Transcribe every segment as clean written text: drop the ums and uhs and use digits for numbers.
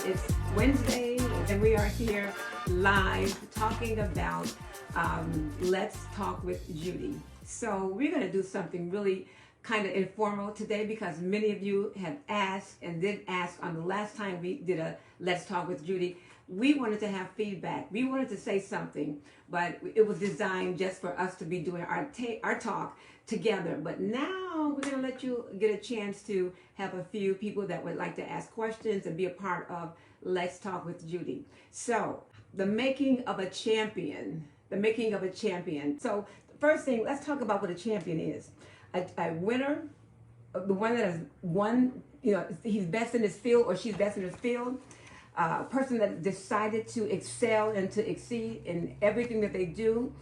It's Wednesday, and we are here live talking about Let's Talk with Judy. So we're going to do something really kind of informal today because many of you have asked and did ask on the last time we did a Let's Talk with Judy. We wanted to have feedback. We wanted to say something, but it was designed just for us to be doing our talk together. But now we're going to let you get a chance to have a few people that would like to ask questions and be a part of Let's Talk with Judy. So the making of a champion, the making of a champion. So the first thing, let's talk about what a champion is. A winner, the one that has won, he's best in his field or she's best in his field. A person that decided to excel and to exceed in everything that they do.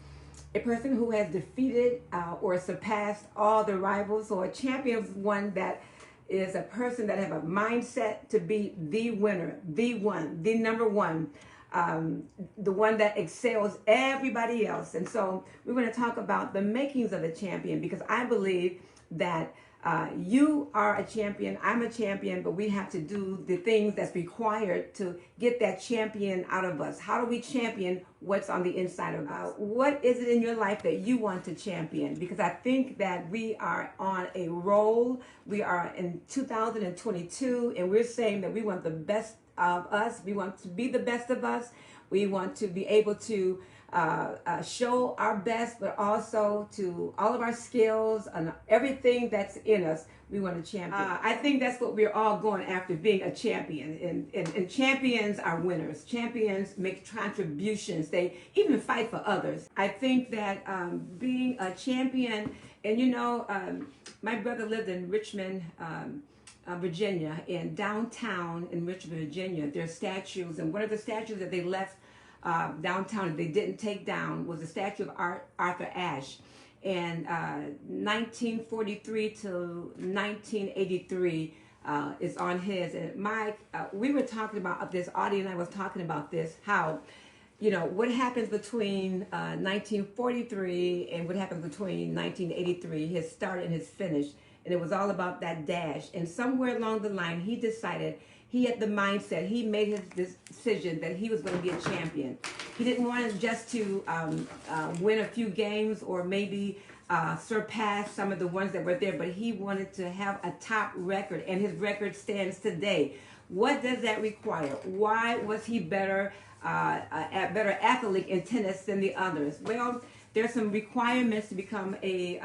A person who has defeated or surpassed all their rivals. So a champion is one that is a person that have a mindset to be the winner, the one, the number one, the one that excels everybody else. And so we're going to talk about the makings of a champion, because I believe that you are a champion, I'm a champion, but we have to do the things that's required to get that champion out of us. How do we champion what's on the inside of us? What is it in your life that you want to champion? Because I think that we are on a roll. We are in 2022, and we're saying that we want the best of us. We want to be the best of us. We want to be able to show our best, but also to all of our skills and everything that's in us, we want to champion. I think that's what we're all going after, being a champion. And champions are winners. Champions make contributions. They even fight for others. I think that being a champion, and my brother lived in Richmond, Virginia, and downtown in Richmond, Virginia, there are statues, and one of the statues that they left downtown they didn't take down was the statue of Arthur Ashe. And 1943 to 1983 is on his. And Mike, we were talking about this, Audie and I was talking about this, how, what happens between 1943 and what happens between 1983, his start and his finish. And it was all about that dash. And somewhere along the line, he decided, he had the mindset, he made his decision that he was going to be a champion. He didn't want just to win a few games or maybe surpass some of the ones that were there, but he wanted to have a top record, and his record stands today. What does that require? Why was he better athlete in tennis than the others? Well, there's some requirements to become a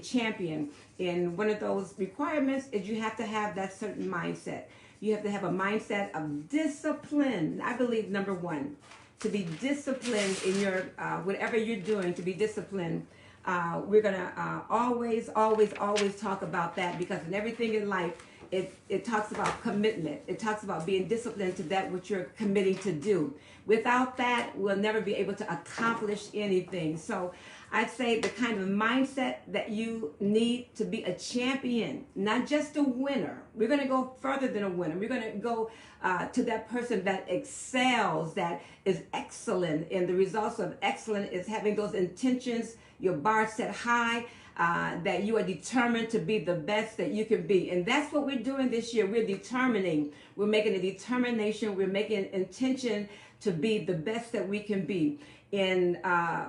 champion. And one of those requirements is you have to have that certain mindset. You have to have a mindset of discipline. I believe, number one, to be disciplined in your whatever you're doing, to be disciplined. We're going to always talk about that, because in everything in life, it talks about commitment. It talks about being disciplined to that which you're committing to do. Without that, we'll never be able to accomplish anything. So I'd say the kind of mindset that you need to be a champion, not just a winner. We're going to go further than a winner. We're going to go to that person that excels, that is excellent. And the results of excellent is having those intentions, your bar set high, that you are determined to be the best that you can be. And that's what we're doing this year. We're determining. We're making a determination. We're making an intention to be the best that we can be. And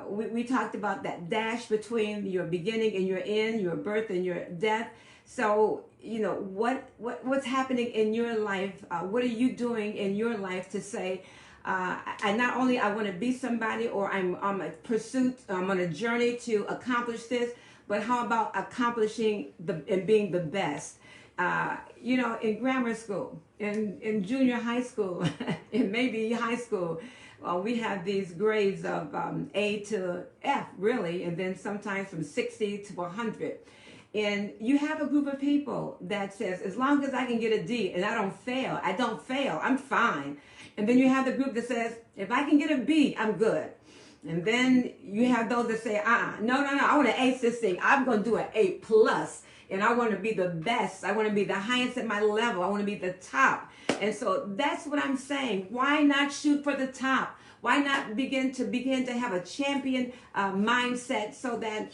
we talked about that dash between your beginning and your end, your birth and your death. So, what's happening in your life? What are you doing in your life to say, I not only I want to be somebody, or I'm on a pursuit, I'm on a journey to accomplish this, but how about accomplishing and being the best? In grammar school, in junior high school, and maybe high school, we have these grades of A to F, really, and then sometimes from 60 to 100. And you have a group of people that says, as long as I can get a D and I don't fail, I'm fine. And then you have the group that says, if I can get a B, I'm good. And then you have those that say, no, I want to ace this thing. I'm going to do an A+. And I want to be the best. I want to be the highest at my level. I want to be the top. And so that's what I'm saying. Why not shoot for the top? Why not begin to have a champion mindset, so that,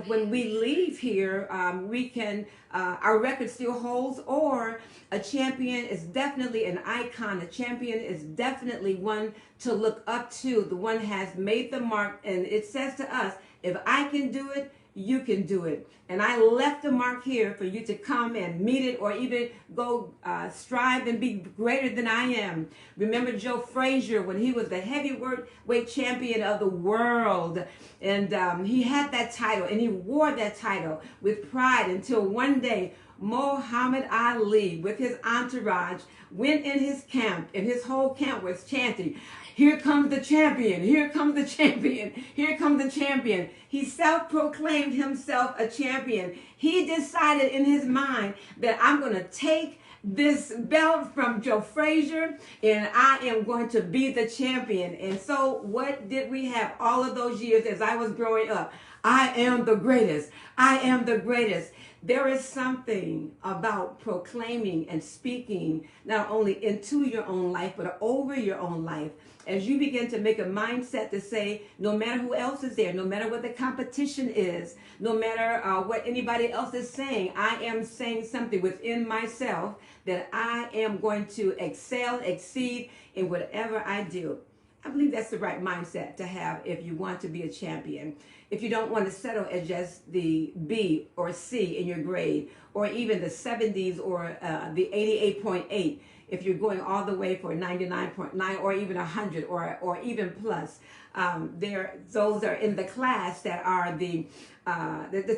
when we leave here, we can, our record still holds. Or a champion is definitely an icon. A champion is definitely one to look up to. The one has made the mark, and it says to us, if I can do it, you can do it. And I left the mark here for you to come and meet it, or even go strive and be greater than I am. Remember Joe Frazier, when he was the heavyweight champion of the world, and he had that title, and he wore that title with pride, until one day Muhammad Ali, with his entourage, went in his camp, and his whole camp was chanting, "Here comes the champion, here comes the champion, here comes the champion." He self-proclaimed himself a champion. He decided in his mind that I'm going to take this belt from Joe Frazier, and I am going to be the champion. And so what did we have all of those years as I was growing up? I am the greatest. I am the greatest. There is something about proclaiming and speaking not only into your own life, but over your own life. As you begin to make a mindset to say, no matter who else is there, no matter what the competition is, no matter what anybody else is saying, I am saying something within myself that I am going to excel, exceed in whatever I do. I believe that's the right mindset to have if you want to be a champion. If you don't want to settle at just the B or C in your grade, or even the 70s or the 88.8, if you're going all the way for 99.9 or even 100 or even plus, those are in the class that are the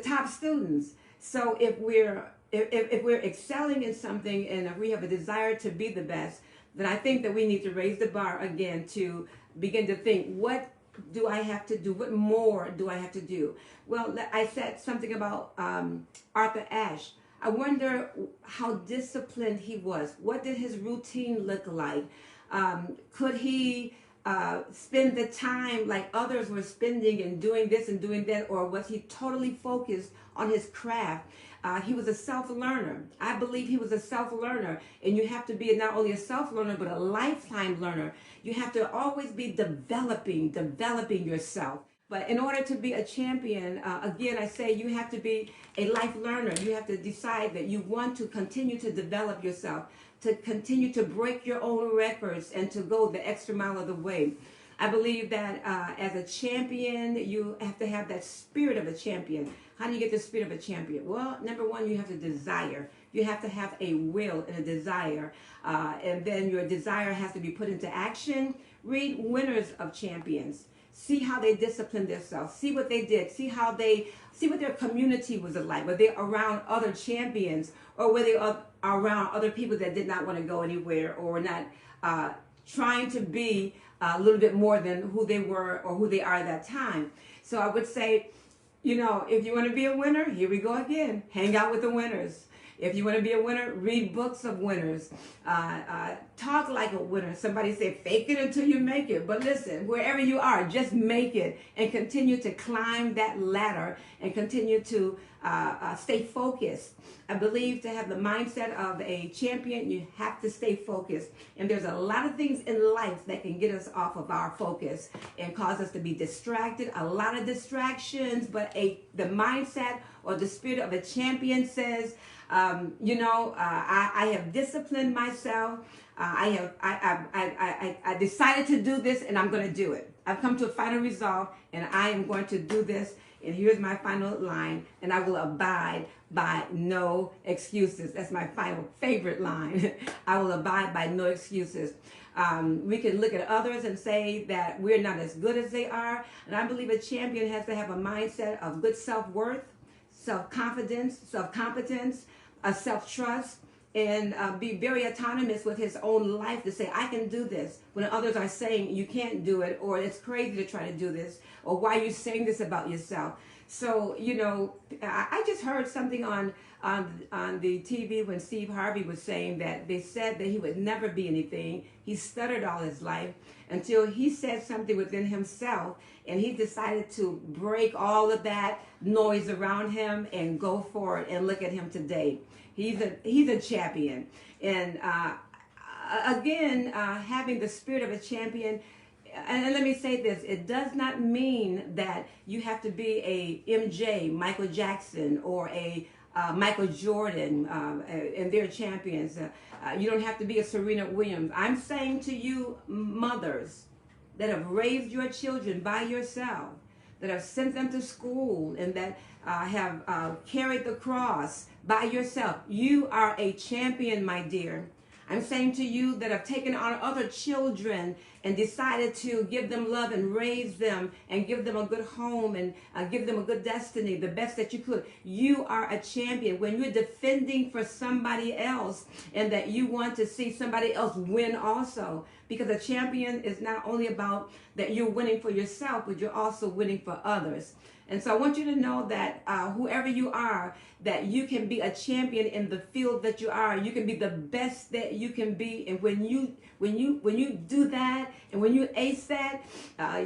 top students. So if we're excelling in something, and if we have a desire to be the best, then I think that we need to raise the bar again to begin to think, what do I have to do? What more do I have to do? Well, I said something about Arthur Ashe. I wonder how disciplined he was. What did his routine look like? Could he spend the time like others were spending and doing this and doing that? Or was he totally focused on his craft? He was a self-learner. I believe he was a self-learner. And you have to be not only a self-learner, but a lifetime learner. You have to always be developing yourself. But in order to be a champion, again, I say you have to be a life learner. You have to decide that you want to continue to develop yourself, to continue to break your own records, and to go the extra mile of the way. I believe that as a champion, you have to have that spirit of a champion. How do you get the spirit of a champion? Well, number one, you have to desire. You have to have a will and a desire. And then your desire has to be put into action. Read winners of champions. See how they disciplined themselves. See what they did. See what their community was like. Were they around other champions, or were they around other people that did not want to go anywhere, or were not trying to be a little bit more than who they were or who they are at that time? So I would say, if you want to be a winner, here we go again. Hang out with the winners. If you want to be a winner, read books of winners. Talk like a winner. Somebody said, fake it until you make it. But listen, wherever you are, just make it and continue to climb that ladder and continue to stay focused. I believe to have the mindset of a champion, you have to stay focused. And there's a lot of things in life that can get us off of our focus and cause us to be distracted. A lot of distractions, but the mindset or the spirit of a champion says, I have disciplined myself. I decided to do this, and I'm going to do it. I've come to a final resolve, and I am going to do this. And here's my final line, and I will abide by no excuses. That's my final favorite line. I will abide by no excuses. We can look at others and say that we're not as good as they are. And I believe a champion has to have a mindset of good self-worth, self-confidence, self-competence, a self-trust, and be very autonomous with his own life to say, I can do this, when others are saying you can't do it, or it's crazy to try to do this, or why are you saying this about yourself? So, I just heard something on the TV when Steve Harvey was saying that they said that he would never be anything. He stuttered all his life until he said something within himself, and he decided to break all of that noise around him and go for it. And look at him today. He's a champion. And again, having the spirit of a champion, And let me say this, it does not mean that you have to be a MJ, Michael Jackson, or a Michael Jordan, and they're champions. You don't have to be a Serena Williams. I'm saying to you, mothers that have raised your children by yourself, that have sent them to school, and that have carried the cross by yourself, you are a champion, my dear. I'm saying to you that have taken on other children and decided to give them love and raise them and give them a good home and give them a good destiny, the best that you could. You are a champion. When you're defending for somebody else and that you want to see somebody else win also, because a champion is not only about that you're winning for yourself, but you're also winning for others. And so I want you to know that whoever you are, that you can be a champion in the field that you are. You can be the best that you can be. And when you do that, and when you ace that,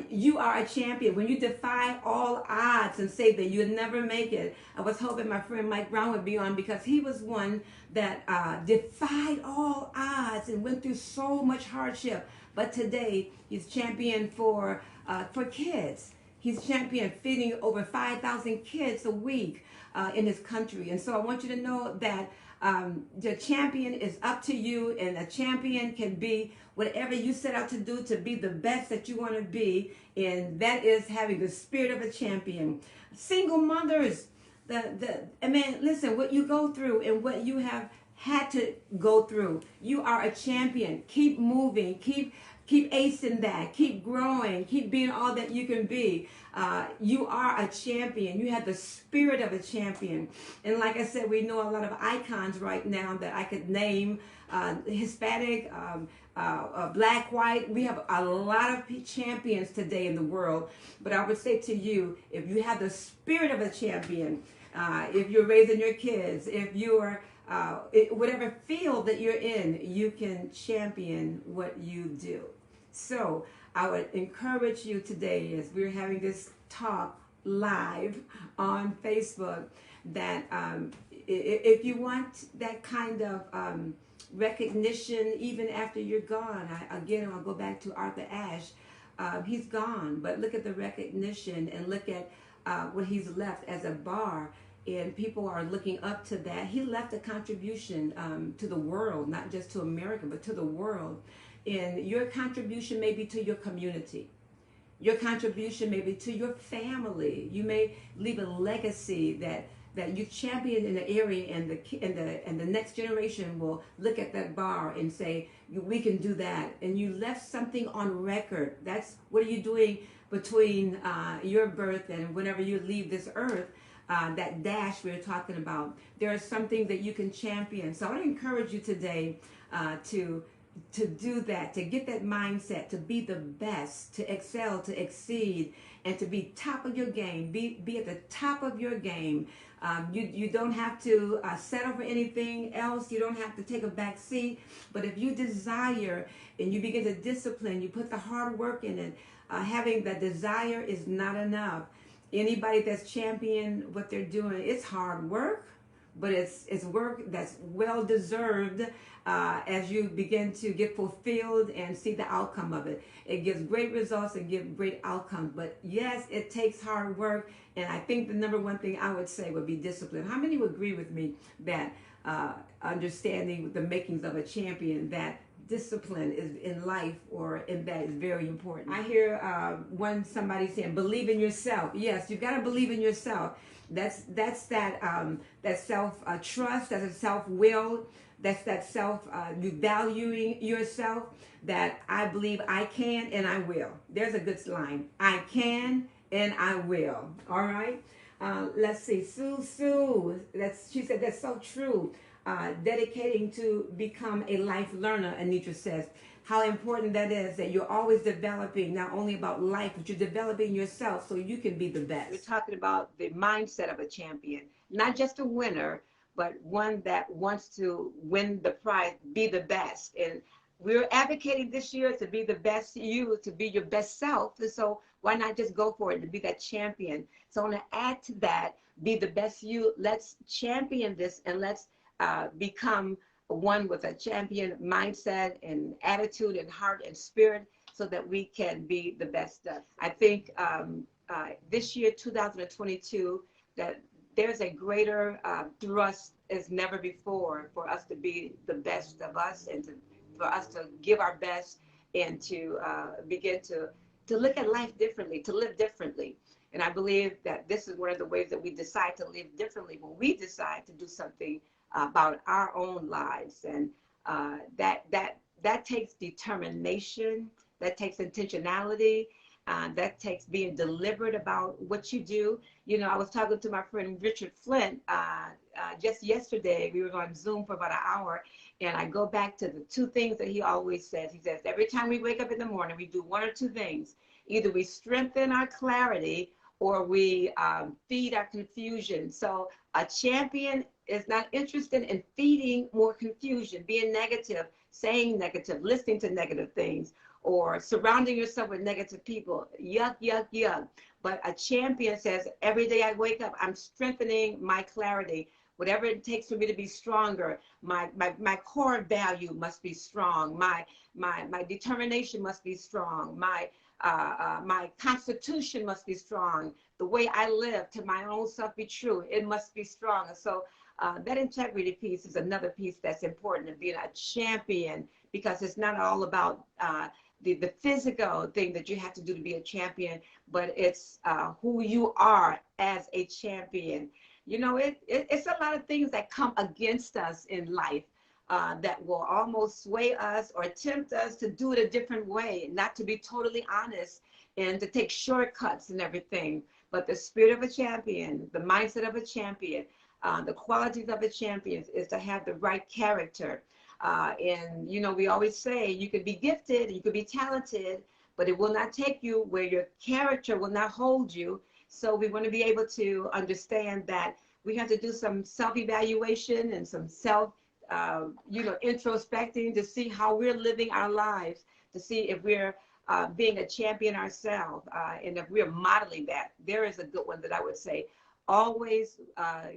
you are a champion. When you defy all odds and say that you'll never make it. I was hoping my friend Mike Brown would be on, because he was one that defied all odds and went through so much hardship. But today he's champion for kids. He's champion feeding over 5,000 kids a week in his country. And so I want you to know that the champion is up to you, and a champion can be whatever you set out to do to be the best that you want to be. And that is having the spirit of a champion. Single mothers, I mean, listen, what you go through and what you have had to go through, you are a champion. Keep moving, keep acing that, keep growing, keep being all that you can be. You are a champion. You have the spirit of a champion. And like I said, we know a lot of icons right now that I could name, Hispanic, black, white. We have a lot of champions today in the world. But I would say to you, if you have the spirit of a champion, if you're raising your kids, if you're whatever field that you're in, you can champion what you do. So I would encourage you today, as we're having this talk live on Facebook, that if you want that kind of recognition even after you're gone, I'll go back to Arthur Ashe. He's gone, but look at the recognition and look at what he's left as a bar. And people are looking up to that. He left a contribution to the world, not just to America, but to the world. And your contribution may be to your community. Your contribution may be to your family. You may leave a legacy that you champion in the area, and the next generation will look at that bar and say, we can do that. And you left something on record. That's what are you doing between your birth and whenever you leave this earth. That dash we're talking about, there is something that you can champion. So I want to encourage you today to do that, to get that mindset, to be the best, to excel, to exceed, and to be top of your game. Be at the top of your game. You don't have to settle for anything else. You don't have to take a back seat. But if you desire and you begin to discipline, you put the hard work in it. Having that desire is not enough. Anybody that's championed what they're doing, it's hard work, but it's work that's well deserved as you begin to get fulfilled and see the outcome of it. It gives great results and gives great outcomes. But yes, it takes hard work. And I think the number one thing I would say would be discipline. How many would agree with me that understanding the makings of a champion, that discipline is in life or in that is very important? I hear somebody saying, believe in yourself. Yes, you've got to believe in yourself. That's that self trust, that's a self will, that's that self you valuing yourself, that I believe I can and I will. There's a good line. I can and I will. All right. Let's see. Sue. She said that's so true. Dedicating to become a life learner, Anitra says. How important that is, that you're always developing, not only about life, but you're developing yourself so you can be the best. We're talking about the mindset of a champion, not just a winner, but one that wants to win the prize, be the best. And we're advocating this year to be the best you, to be your best self. And so why not just go for it, to be that champion? So I want to add to that, be the best you. Let's champion this, and let's become one with a champion mindset and attitude and heart and spirit, so so that we can be the best. I think this year, 2022, that there's a greater thrust as never before for us to be the best of us, and for us to give our best, and to begin to look at life differently, to live differently. And I believe that this is one of the ways that we decide to live differently, when we decide to do something about our own lives. And that takes determination, that takes intentionality, that takes being deliberate about what you do. You know, I was talking to my friend Richard Flint just yesterday. We were on Zoom for about an hour, and I go back to the two things that he always says. He says, every time we wake up in the morning, we do one or two things. Either we strengthen our clarity, or we feed our confusion. So a champion is not interested in feeding more confusion, being negative, saying negative, listening to negative things, or surrounding yourself with negative people. Yuck, yuck, yuck. But a champion says, every day I wake up, I'm strengthening my clarity. Whatever it takes for me to be stronger, my core value must be strong. My determination must be strong. My constitution must be strong. The way I live, to my own self be true, it must be strong. And so that integrity piece is another piece that's important in being a champion, because it's not all about the physical thing that you have to do to be a champion, but it's who you are as a champion. You know, it's a lot of things that come against us in life that will almost sway us or tempt us to do it a different way, not to be totally honest and to take shortcuts and everything. But the spirit of a champion, the mindset of a champion, the qualities of a champion is to have the right character. And, you know, we always say you could be gifted, you could be talented, but it will not take you where your character will not hold you. So we want to be able to understand that we have to do some self-evaluation and some introspecting to see how we're living our lives, to see if we're being a champion ourselves, and if we're modeling that. There is a good one that I would say, always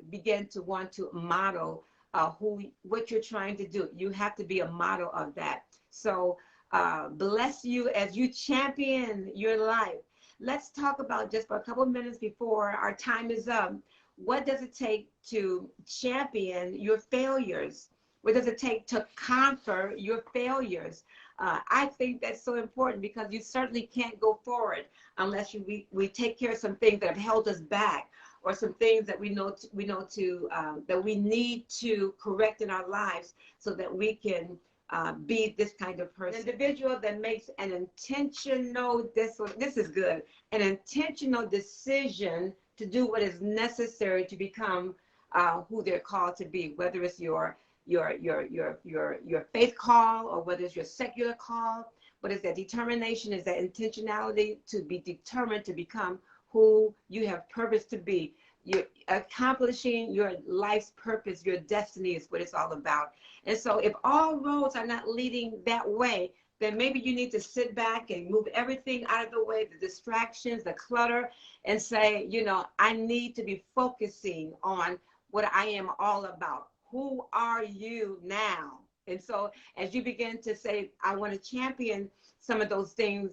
begin to want to model what you're trying to do. You have to be a model of that. So bless you as you champion your life. Let's talk about, just for a couple of minutes before our time is up, what does it take to champion your failures? What does it take to conquer your failures? I think that's so important, because you certainly can't go forward unless we take care of some things that have held us back, or some things that we know that we need to correct in our lives, so that we can be this kind of person. An individual that makes an intentional, this is good, an intentional decision to do what is necessary to become who they're called to be, whether it's your faith call, or whether it's your secular call. But it's that determination, is that intentionality to be determined to become who you have purpose to be. You're accomplishing your life's purpose, your destiny is what it's all about. And so if all roads are not leading that way, then maybe you need to sit back and move everything out of the way, the distractions, the clutter, and say, you know, I need to be focusing on what I am all about. Who are you now? And so as you begin to say, I want to champion some of those things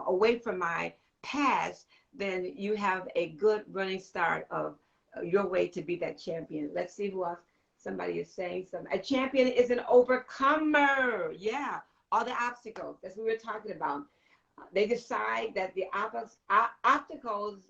away from my past, then you have a good running start of your way to be that champion. Let's see who else. Somebody is saying something. A champion is an overcomer. Yeah, all the obstacles. That's what we were talking about. They decide that the obstacles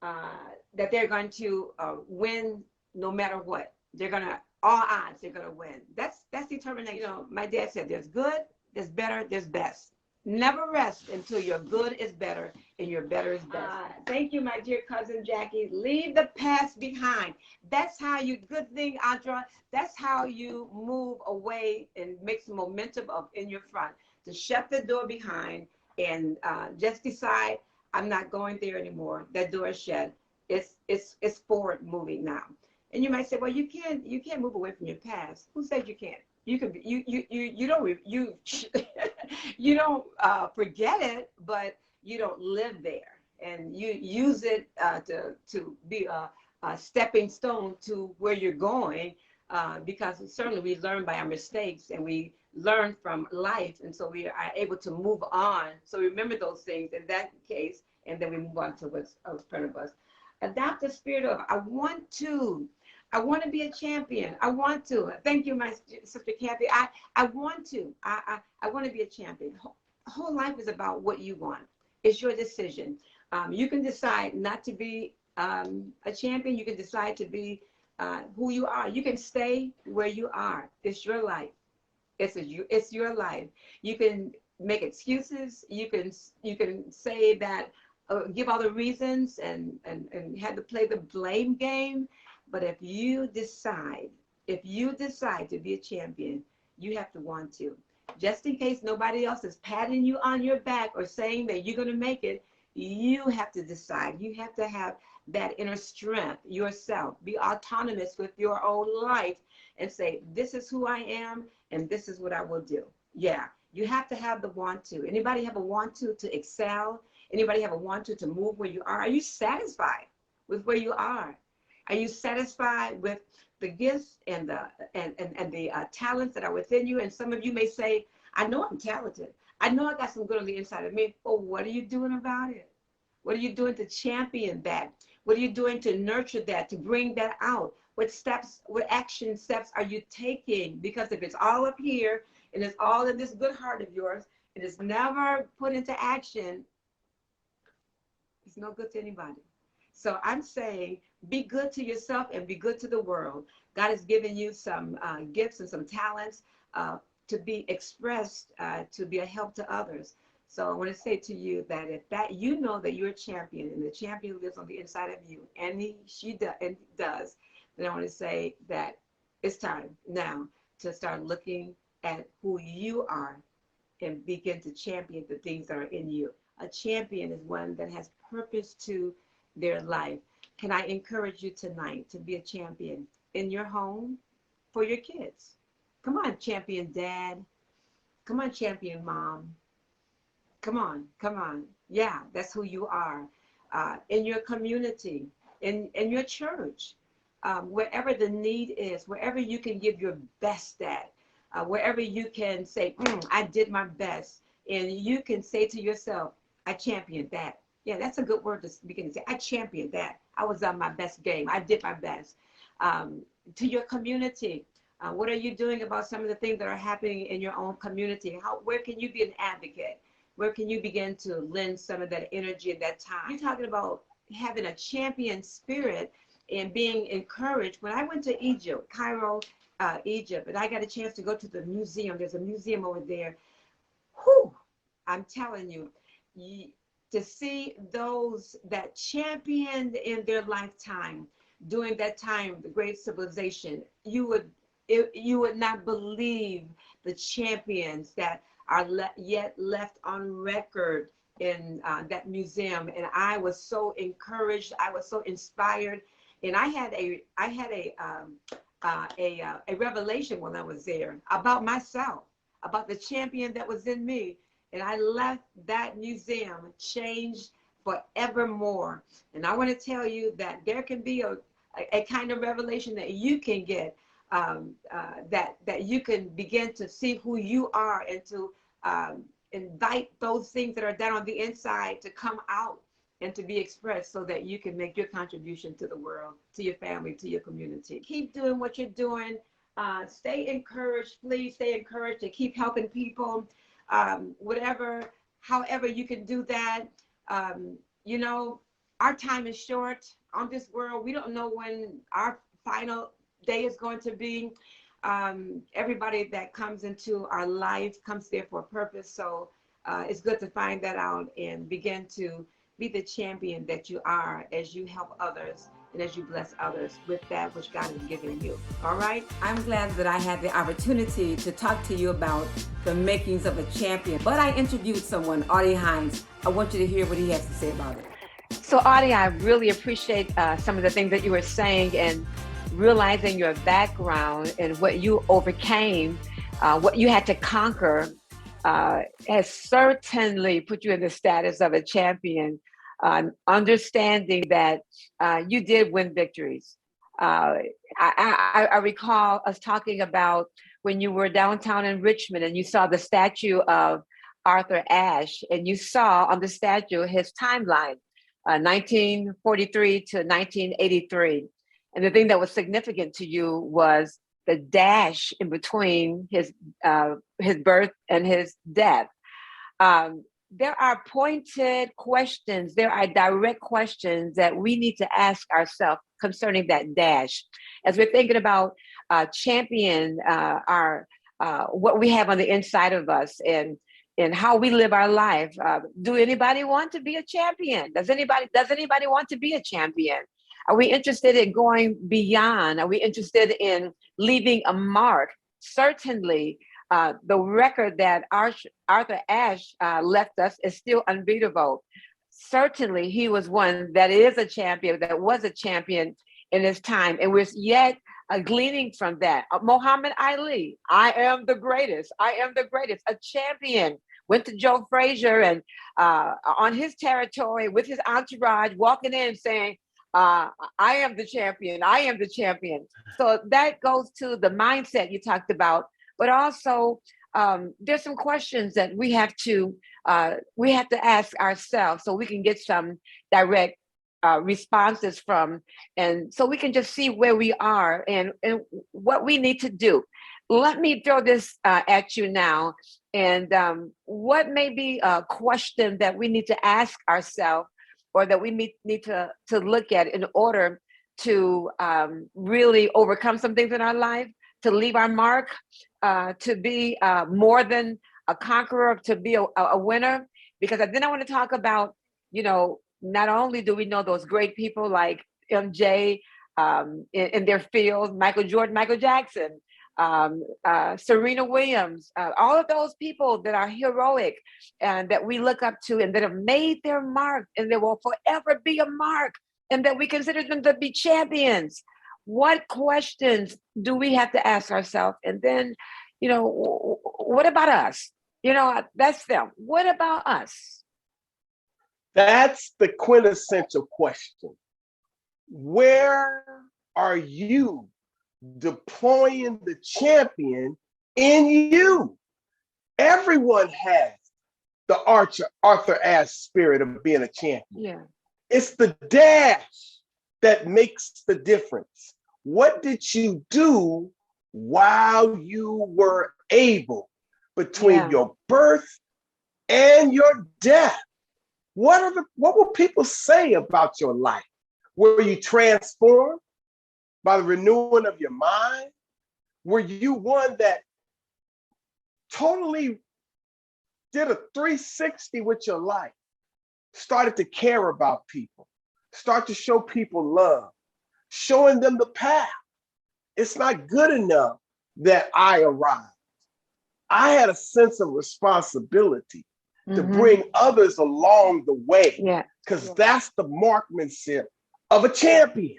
that they're going to win no matter what. They're going to, all odds, they're going to win. That's determination. You know, my dad said, there's good, there's better, there's best. Never rest until your good is better and your better is best. Thank you, my dear cousin Jackie. Leave the past behind. That's how you, good thing, Audra, that's how you move away and make some momentum up in your front. To shut the door behind and just decide, I'm not going there anymore. That door is shut. It's forward moving now. And you might say, well, you can't move away from your past. Who said you can't? You can, you don't forget it, but you don't live there, and you use it to be a stepping stone to where you're going. because certainly we learn by our mistakes and we learn from life. And so we are able to move on. So remember those things in that case, and then we move on to what's in front of us. Adopt the spirit of, I want to. I want to be a champion. I want to. Thank you, my sister Kathy. I want to. I want to be a champion. Whole life is about what you want. It's your decision. You can decide not to be a champion. You can decide to be who you are. You can stay where you are. It's your life. It's your life. You can make excuses. You can say that, give all the reasons and have to play the blame game. But if you decide to be a champion, you have to want to. Just in case nobody else is patting you on your back or saying that you're going to make it, you have to decide. You have to have that inner strength yourself. Be autonomous with your own life and say, this is who I am and this is what I will do. Yeah, you have to have the want to. Anybody have a want to excel? Anybody have a want to move where you are? Are you satisfied with where you are? Are you satisfied with the gifts and the talents that are within you? And some of you may say, I know I'm talented. I know I got some good on the inside of me. But what are you doing about it? What are you doing to champion that? What are you doing to nurture that, to bring that out? What steps, what action steps are you taking? Because if it's all up here and it's all in this good heart of yours, it is never put into action, it's no good to anybody. So I'm saying, be good to yourself and be good to the world. God has given you some gifts and some talents to be expressed, to be a help to others. So I want to say to you that if that you know that you're a champion and the champion lives on the inside of you, and she does, then I want to say that it's time now to start looking at who you are and begin to champion the things that are in you. A champion is one that has purpose to their life. Can I encourage you tonight to be a champion in your home for your kids? Come on, champion dad. Come on, champion mom. Come on, come on. Yeah, that's who you are. In your community, in your church, wherever the need is, wherever you can give your best at, wherever you can say, I did my best. And you can say to yourself, I championed that. Yeah, that's a good word to begin to say. I championed that. I was on my best game. I did my best. To your community, what are you doing about some of the things that are happening in your own community? Where can you be an advocate? Where can you begin to lend some of that energy and that time? You're talking about having a champion spirit and being encouraged. When I went to Egypt, Cairo, Egypt, and I got a chance to go to the museum. There's a museum over there. Whew, I'm telling you, to see those that championed in their lifetime during that time, the great civilization, you would not believe the champions that are yet left on record in that museum. And I was so encouraged. I was so inspired. And I had a revelation when I was there about myself, about the champion that was in me. And I left that museum changed forevermore. And I want to tell you that there can be a kind of revelation that you can get, that you can begin to see who you are and to invite those things that are down on the inside to come out and to be expressed so that you can make your contribution to the world, to your family, to your community. Keep doing what you're doing. Stay encouraged. Please stay encouraged to keep helping people. However you can do that. You know, our time is short on this world. We don't know when our final day is going to be. Everybody that comes into our life comes there for a purpose. So it's good to find that out and begin to be the champion that you are as you help others and as you bless others with that which God has given you. All right. I'm glad that I had the opportunity to talk to you about the makings of a champion. But I interviewed someone, Audie Hines. I want you to hear what he has to say about it. So Audie, I really appreciate some of the things that you were saying and realizing your background and what you overcame, what you had to conquer, has certainly put you in the status of a champion. Understanding that you did win victories. I recall us talking about when you were downtown in Richmond and you saw the statue of Arthur Ashe, and you saw on the statue his timeline, 1943 to 1983. And the thing that was significant to you was the dash in between his birth and his death. There are pointed questions, there are direct questions that we need to ask ourselves concerning that dash. As we're thinking about champion our what we have on the inside of us and how we live our life. Do anybody want to be a champion? Does anybody want to be a champion? Are we interested in going beyond? Are we interested in leaving a mark? Certainly, the record that Arthur Ashe left us is still unbeatable. Certainly, he was one that is a champion, that was a champion in his time. And we're yet gleaning from that. Muhammad Ali, I am the greatest. I am the greatest. A champion. Went to Joe Frazier and on his territory with his entourage, walking in saying, I am the champion. I am the champion. So that goes to the mindset you talked about. But also, there's some questions that we have to ask ourselves so we can get some direct responses from, and so we can just see where we are and what we need to do. Let me throw this at you now. And what may be a question that we need to ask ourselves, or that we need to look at in order to really overcome some things in our life, to leave our mark, to be more than a conqueror, to be a winner? Because then I want to talk about, not only do we know those great people like MJ in their field, Michael Jordan, Michael Jackson, Serena Williams, all of those people that are heroic and that we look up to and that have made their mark and there will forever be a mark and that we consider them to be champions. What questions do we have to ask ourselves? And then, what about us? That's them. What about us? That's the quintessential question. Where are you deploying the champion in you? Everyone has the Arthur Ashe spirit of being a champion. Yeah. It's the dash that makes the difference. What did you do while you were able, between your birth and your death? What will people say about your life? Were you transformed by the renewing of your mind? Were you one that totally did a 360 with your life, started to care about people, start to show people love, showing them the path? It's not good enough that I arrived. I had a sense of responsibility to bring others along the way, because that's the marksmanship of a champion.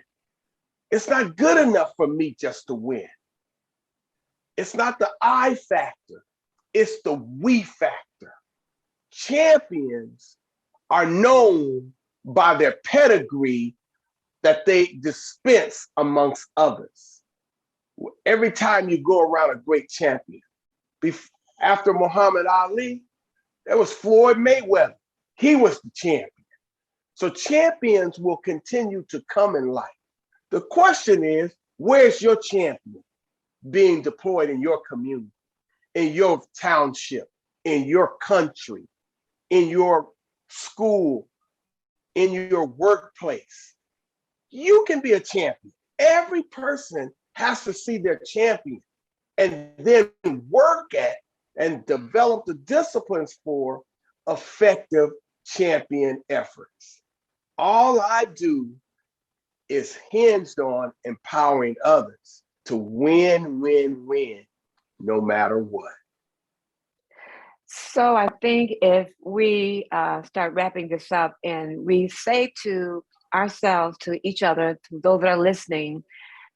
It's not good enough for me just to win. It's not the I factor, it's the we factor. Champions are known by their pedigree that they dispense amongst others. Every time you go around a great champion, after Muhammad Ali, there was Floyd Mayweather. He was the champion. So champions will continue to come in life. The question is, where's your champion being deployed in your community, in your township, in your country, in your school, in your workplace? You can be a champion. Every person has to see their champion and then work at and develop the disciplines for effective champion efforts. All I do is hinged on empowering others to win, no matter what. So I think if we start wrapping this up and we say to ourselves, to each other, to those that are listening,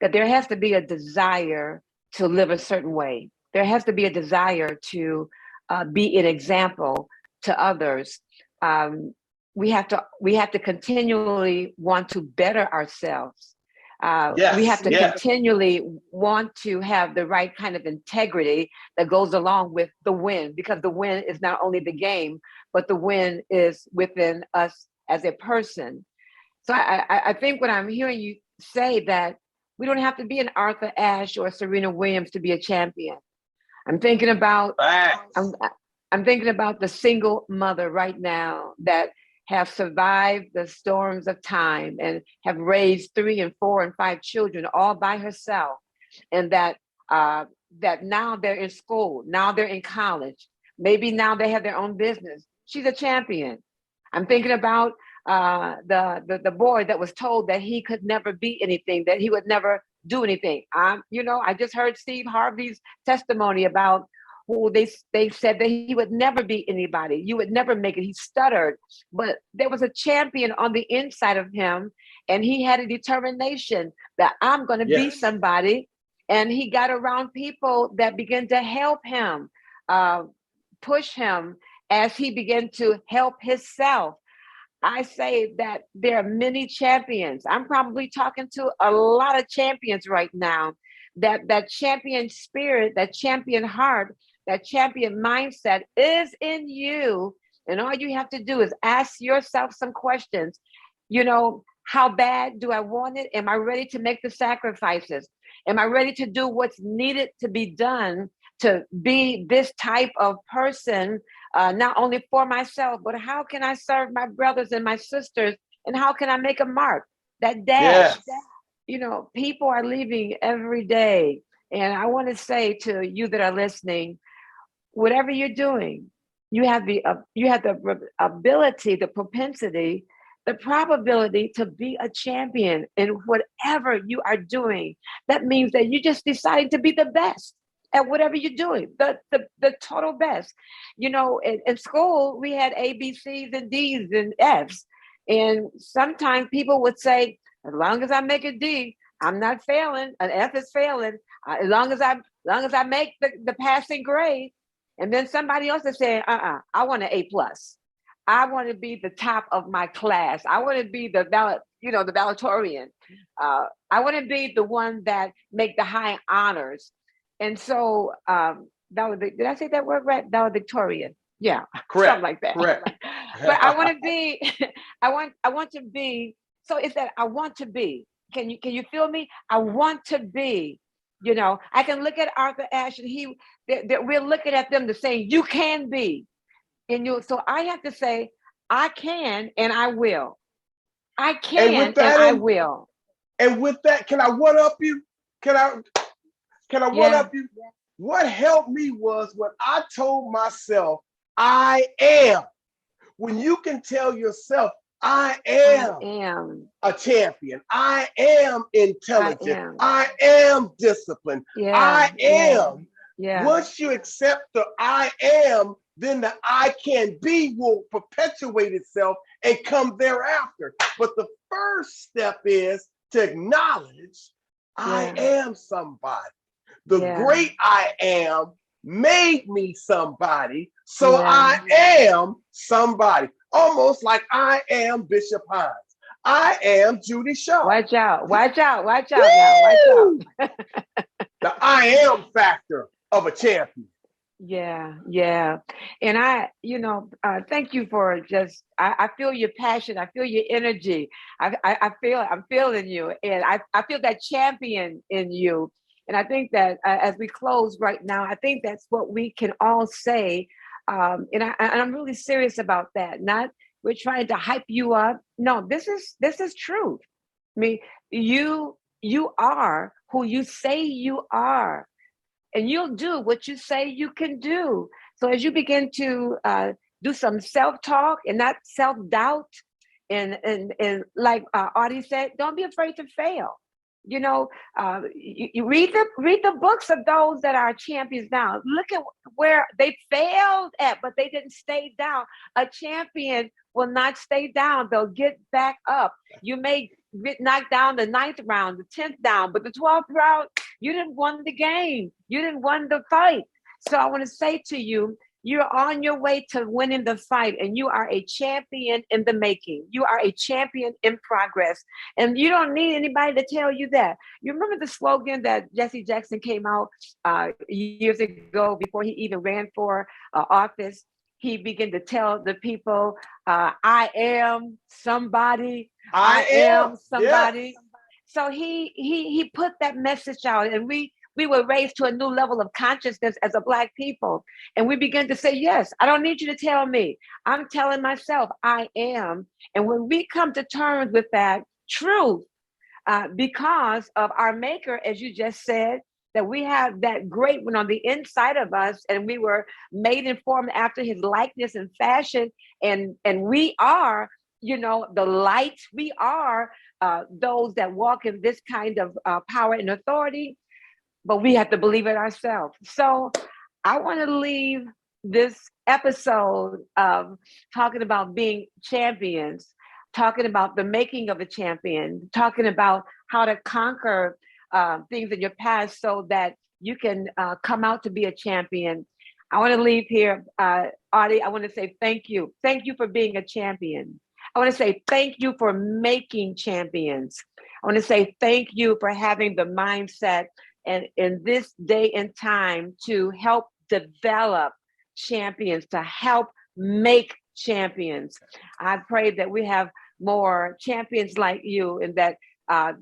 that there has to be a desire to live a certain way. There has to be a desire to be an example to others. We have to continually want to better ourselves. We have Yes, to yes, continually want to have the right kind of integrity that goes along with the win, because the win is not only the game, but the win is within us as a person. So I think what I'm hearing you say, that we don't have to be an Arthur Ashe or Serena Williams to be a champion. I'm thinking about I'm, facts. I'm thinking about the single mother right now that have survived the storms of time and have raised 3 and 4 and 5 children all by herself, and that now they're in school, now they're in college, maybe now they have their own business. She's a champion. I'm thinking about the boy that was told that he could never be anything, that he would never do anything. I just heard Steve Harvey's testimony about who they said that he would never be anybody. You would never make it. He stuttered, but there was a champion on the inside of him, and he had a determination that I'm going to be Yes, somebody. And he got around people that began to help him, uh, push him as he began to help himself. I say that there are many champions. I'm probably talking to a lot of champions right now. That champion spirit, that champion heart, that champion mindset is in you. And all you have to do is ask yourself some questions. How bad do I want it? Am I ready to make the sacrifices? Am I ready to do what's needed to be done to be this type of person, not only for myself, but how can I serve my brothers and my sisters? And how can I make a mark? That dash. yes. People are leaving every day. And I want to say to you that are listening, whatever you're doing, you have the ability, the propensity, the probability to be a champion in whatever you are doing. That means that you just decided to be the best at whatever you're doing, the total best. In school, we had A, B, C's, and D's and F's. And sometimes people would say, as long as I make a D, I'm not failing. An F is failing. As long as I make the passing grade. And then somebody else is saying, I want an A plus. I want to be the top of my class. I want to be the valedictorian. I want to be the one that make the high honors. And so did I say that word right? Valedictorian. Yeah, something Correct, like that. correct. But I want to be, I want to be. So it's that I want to be. Can you feel me? I want to be. I can look at Arthur Ashe, and we're looking at them to say, you can be. So I have to say, I can and I will. I and with can and that I in, will. and with that, can I one up you? Can I one Yeah. up you? What helped me was when I told myself, I am. When you can tell yourself, I I am am. a champion. I am I intelligent. am. I am disciplined. Yeah. I am. Yeah. Once you accept the I am, then the I can be will perpetuate itself and come thereafter. But the first step is to acknowledge I Yeah. am somebody. The Yeah. great I am made me somebody, so Yeah. I am somebody. Almost like I am Bishop Hines. I am Judy Shaw. Watch out. Watch out. Watch out now. Watch Woo! out. The I am factor of a champion. Yeah, yeah. And thank you for I feel your passion. I feel your energy. I'm feeling you. And I feel that champion in you. And I think that as we close right now, I think that's what we can all say. And I'm really serious about that. Not we're trying to hype you up. No, this is truth. I mean, you are who you say you are, and you'll do what you say you can do. So as you begin to do some self-talk and not self-doubt, and like Audie said, don't be afraid to fail. You read the books of those that are champions now. Look at where they failed at, but they didn't stay down. A champion will not stay down. They'll get back up. You may get knocked down the 9th round, the 10th down, but the 12th round, you didn't win the game. You didn't win the fight. So I want to say to you, You're on your way to winning the fight, and you are a champion in the making. You are a champion in progress, and you don't need anybody to tell you that. You remember the slogan that Jesse Jackson came out years ago before he even ran for office? He began to tell the people, I am somebody. I am somebody. Yeah. So he put that message out, and we were raised to a new level of consciousness as a Black people. And we began to say, yes, I don't need you to tell me. I'm telling myself I am. And when we come to terms with that truth, because of our maker, as you just said, that we have that great one on the inside of us, and we were made and formed after his likeness and fashion. And we are, the light. We are those that walk in this kind of power and authority, but we have to believe it ourselves. So I want to leave this episode of talking about being champions, talking about the making of a champion, talking about how to conquer things in your past so that you can come out to be a champion. I want to leave here, Audie, I want to say thank you. Thank you for being a champion. I want to say thank you for making champions. I want to say thank you for having the mindset and in this day and time to help develop champions, to help make champions. I pray that we have more champions like you, and that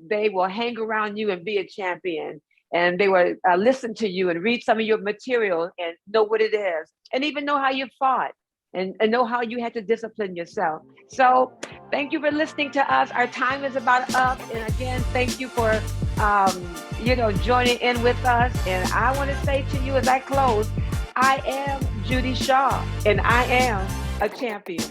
they will hang around you and be a champion, and they will listen to you and read some of your material and know what it is, and even know how you fought, and know how you had to discipline yourself. So thank you for listening to us. Our time is about up. And again, thank you for joining in with us. And I want to say to you as I close, I am Judy Shaw, and I am a champion.